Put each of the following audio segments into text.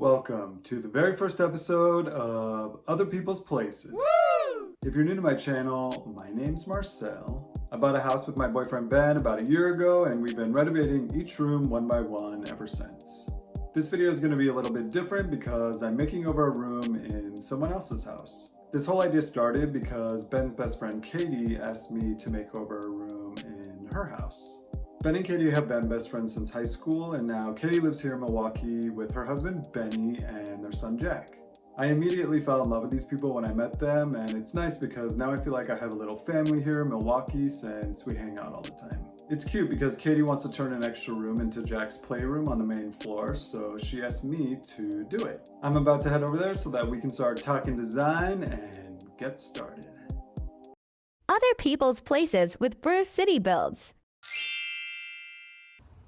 Welcome to the very first episode of Other People's Places. Woo! If you're new to my channel, my name's Marcel. I bought a house with my boyfriend Ben about a year ago, and we've been renovating each room one by one ever since. This video is going to be a little bit different because I'm making over a room in someone else's house. This whole idea started because Ben's best friend Katie asked me to make over a room in her house. Ben and Katie have been best friends since high school, and now Katie lives here in Milwaukee with her husband Benny and their son Jack. I immediately fell in love with these people when I met them, and it's nice because now I feel like I have a little family here in Milwaukee since we hang out all the time. It's cute because Katie wants to turn an extra room into Jack's playroom on the main floor, so she asked me to do it. I'm about to head over there so that we can start talking design and get started. Other People's Places with Bruce City Builds.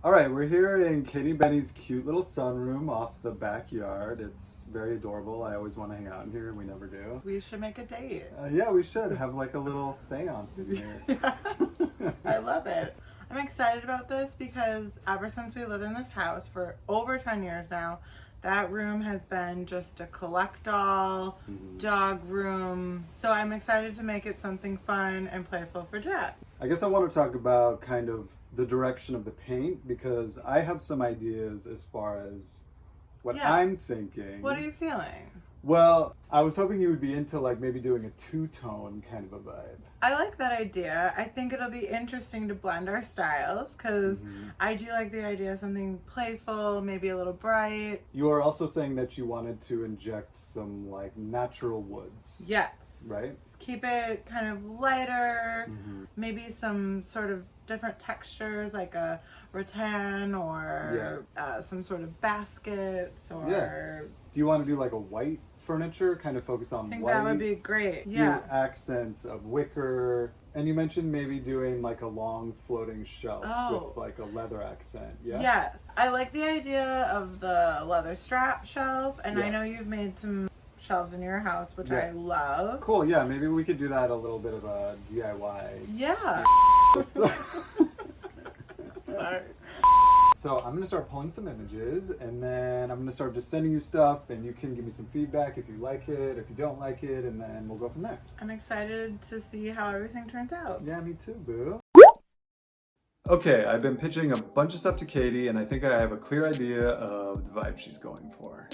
All right, we're here in Katie and Benny's cute little sunroom off the backyard. It's very adorable. I always want to hang out in here and we never do. We should make a date. Yeah, we should have like a little seance in here. Yeah. I love it. I'm excited about this because ever since we lived in this house for over 10 years now, that room has been just a collect-all dog room. So I'm excited to make it something fun and playful for Jack. I guess I want to talk about kind of the direction of the paint because I have some ideas as far as what I'm thinking. What are you feeling? Well, I was hoping you would be into like maybe doing a two-tone kind of a vibe. I like that idea. I think it'll be interesting to blend our styles because I do like the idea of something playful, maybe a little bright. You are also saying that you wanted to inject some like natural woods. Yes. Right? Keep it kind of lighter, maybe some sort of different textures like a rattan or some sort of baskets or... Yeah. Do you want to do like a white furniture, kind of focus on I think white? that would be great. Do Yeah. accents of wicker. And you mentioned maybe doing like a long floating shelf with like a leather accent. Yeah. Yes. I like the idea of the leather strap shelf, and I know you've made some shelves in your house, which I love. Cool. Yeah. Maybe we could do that a little bit of a DIY. Yeah. Sorry. So I'm gonna start pulling some images, and then I'm gonna start just sending you stuff, and you can give me some feedback if you like it, if you don't like it, and then we'll go from there. I'm excited to see how everything turns out. Yeah, me too, boo. Okay, I've been pitching a bunch of stuff to Katie, and I think I have a clear idea of the vibe she's going for.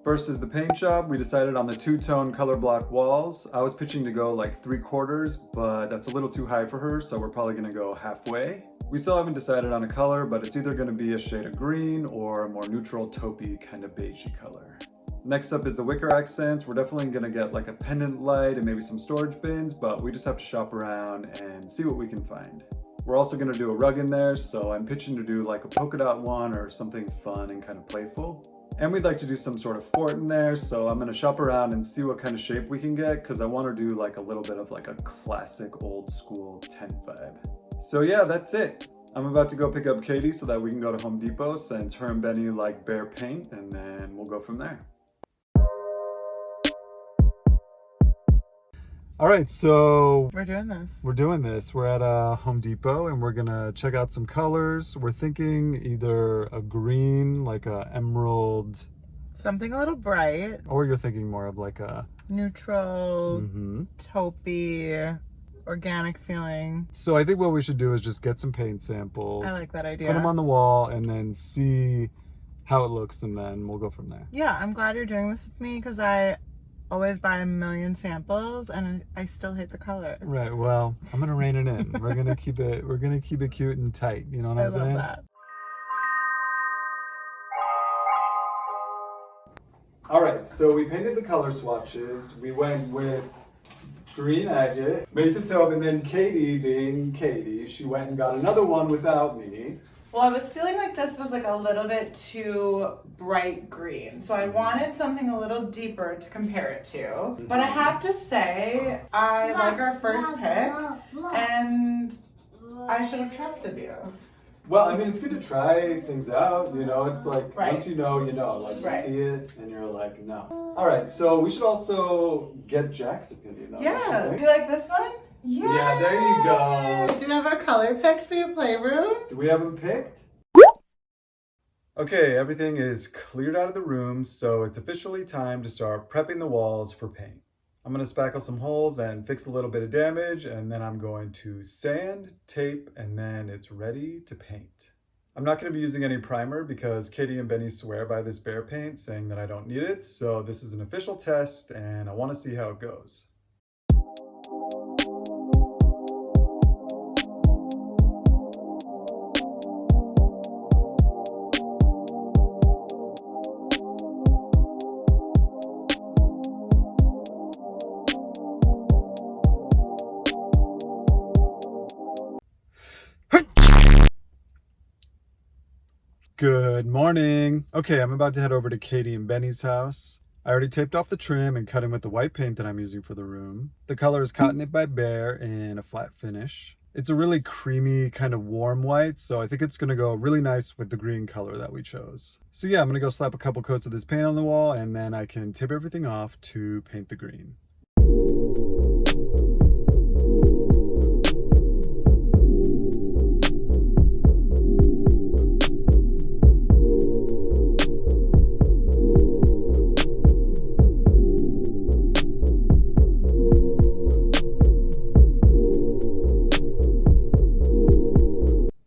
First is the paint job. We decided on the two-tone color block walls. I was pitching to go like 3/4, but that's a little too high for her, so we're probably gonna go halfway. We still haven't decided on a color, but it's either gonna be a shade of green or a more neutral taupey kind of beigey color. Next up is the wicker accents. We're definitely gonna get like a pendant light and maybe some storage bins, but we just have to shop around and see what we can find. We're also gonna do a rug in there, so I'm pitching to do like a polka dot one or something fun and kind of playful. And we'd like to do some sort of fort in there, so I'm gonna shop around and see what kind of shape we can get, because I want to do like a little bit of like a classic old school tent vibe. So yeah, that's it. I'm about to go pick up Katie so that we can go to Home Depot since her and Benny like BEHR Paint, and then we'll go from there. All right, so We're doing this. We're at Home Depot and we're gonna check out some colors. We're thinking either a green, like a emerald. Something a little bright. Or you're thinking more of like a... Neutral, taupey, organic feeling. So I think what we should do is just get some paint samples. I like that idea. Put them on the wall and then see how it looks, and then we'll go from there. Yeah, I'm glad you're doing this with me because I always buy a million samples and I still hate the color. Right, well, I'm gonna rein it in. We're gonna keep it cute and tight, you know what I'm saying? I love that. All right, so we painted the color swatches. We went with Green Agate, Mason Taupe, and then Katie, being Katie, she went and got another one without me. Well, I was feeling like this was like a little bit too bright green. So I wanted something a little deeper to compare it to. But I have to say, I like our first pick and I should have trusted you. Well, I mean, it's good to try things out, you know, it's like, once you know, like you see it and you're like, no. All right, so we should also get Jack's opinion on Yeah, do you like this one? Yeah, there you go. Do you have a color picked for your playroom? Do we have them picked? Okay, everything is cleared out of the room, so it's officially time to start prepping the walls for paint. I'm going to spackle some holes and fix a little bit of damage, and then I'm going to sand, tape, and then it's ready to paint. I'm not going to be using any primer because Katie and Benny swear by this BEHR paint, saying that I don't need it, so this is an official test and I want to see how it goes. Good morning. Okay, I'm about to head over to Katie and Benny's house. I already taped off the trim and cut in with the white paint that I'm using for the room. The color is Cotton It by BEHR in a flat finish. It's a really creamy, kind of warm white, so I think it's gonna go really nice with the green color that we chose. So yeah, I'm gonna go slap a couple coats of this paint on the wall and then I can tip everything off to paint the green.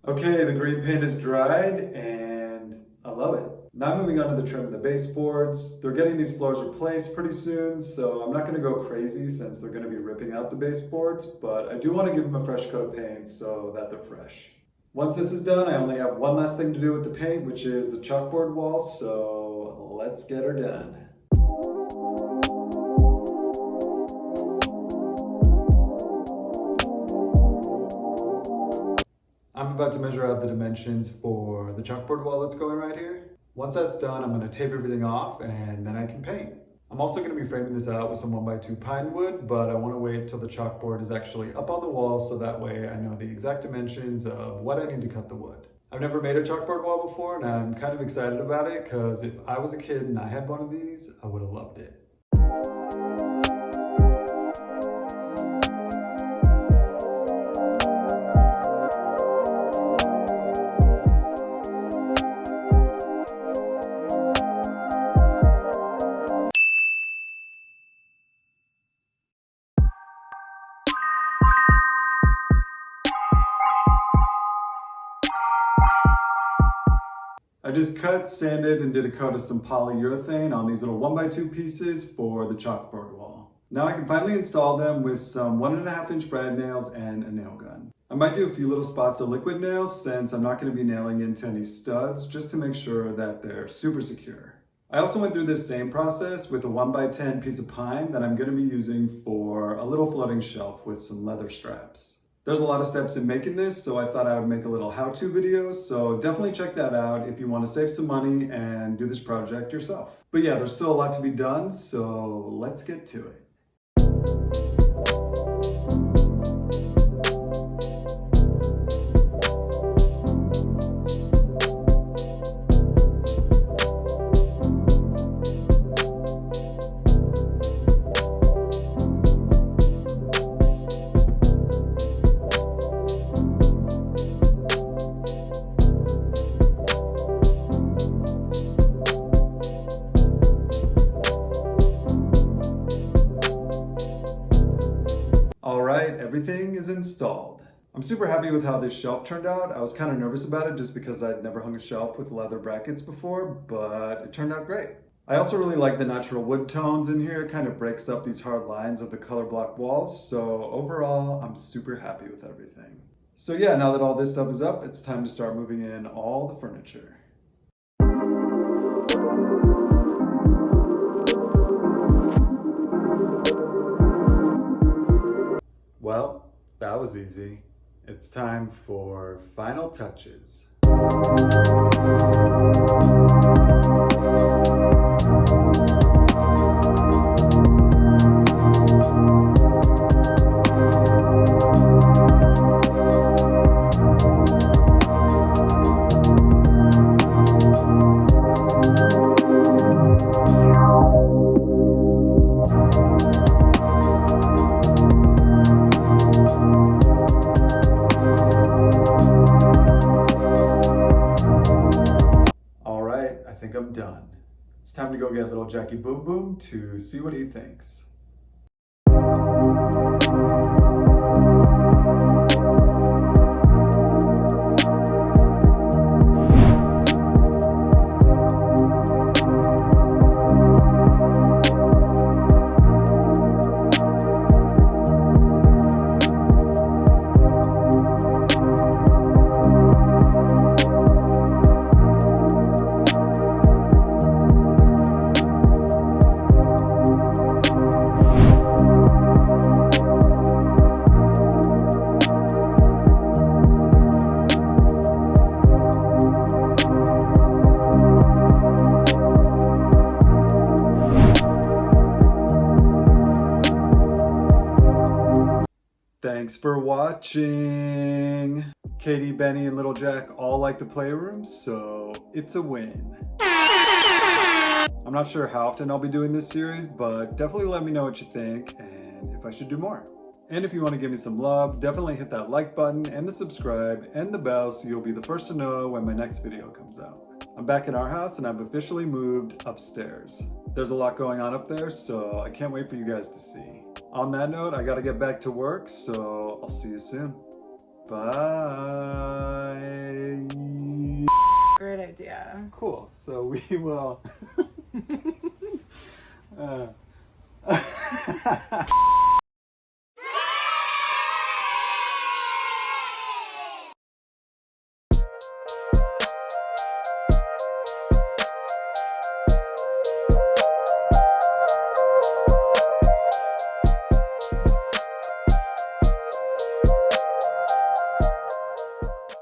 Okay, the green paint is dried and I love it. Now moving on to the trim of the baseboards. They're getting these floors replaced pretty soon, so I'm not going to go crazy since they're going to be ripping out the baseboards, but I do want to give them a fresh coat of paint so that they're fresh. Once this is done, I only have one last thing to do with the paint, which is the chalkboard wall, so let's get her done. I'm about to measure out the dimensions for the chalkboard wall that's going right here. Once that's done, I'm going to tape everything off and then I can paint. I'm also going to be framing this out with some 1x2 pine wood, but I want to wait till the chalkboard is actually up on the wall so that way I know the exact dimensions of what I need to cut the wood. I've never made a chalkboard wall before and I'm kind of excited about it because if I was a kid and I had one of these, I would have loved it. I just cut, sanded, and did a coat of some polyurethane on these little 1x2 pieces for the chalkboard wall. Now I can finally install them with some 1.5-inch brad nails and a nail gun. I might do a few little spots of liquid nails since I'm not going to be nailing into any studs just to make sure that they're super secure. I also went through this same process with a 1x10 piece of pine that I'm going to be using for a little floating shelf with some leather straps. There's a lot of steps in making this, so I thought I would make a little how-to video, so definitely check that out if you want to save some money and do this project yourself. But yeah, there's still a lot to be done, so let's get to it. Everything is installed. I'm super happy with how this shelf turned out. I was kind of nervous about it just because I'd never hung a shelf with leather brackets before, but it turned out great. I also really like the natural wood tones in here. It kind of breaks up these hard lines of the color block walls. So overall, I'm super happy with everything. So yeah, now that all this stuff is up, it's time to start moving in all the furniture. Well, that was easy. It's time for final touches. think I'm done. It's time to go get little Jackie Boom Boom to see what he thinks. Thanks for watching! Katie, Benny, and Little Jack all like the playroom, so it's a win. I'm not sure how often I'll be doing this series, but definitely let me know what you think and if I should do more. And if you want to give me some love, definitely hit that like button and the subscribe and the bell so you'll be the first to know when my next video comes out. I'm back in our house and I've officially moved upstairs. There's a lot going on up there, so I can't wait for you guys to see. On that note, I gotta get back to work, so I'll see you soon. Bye. Great idea. Cool, so we will...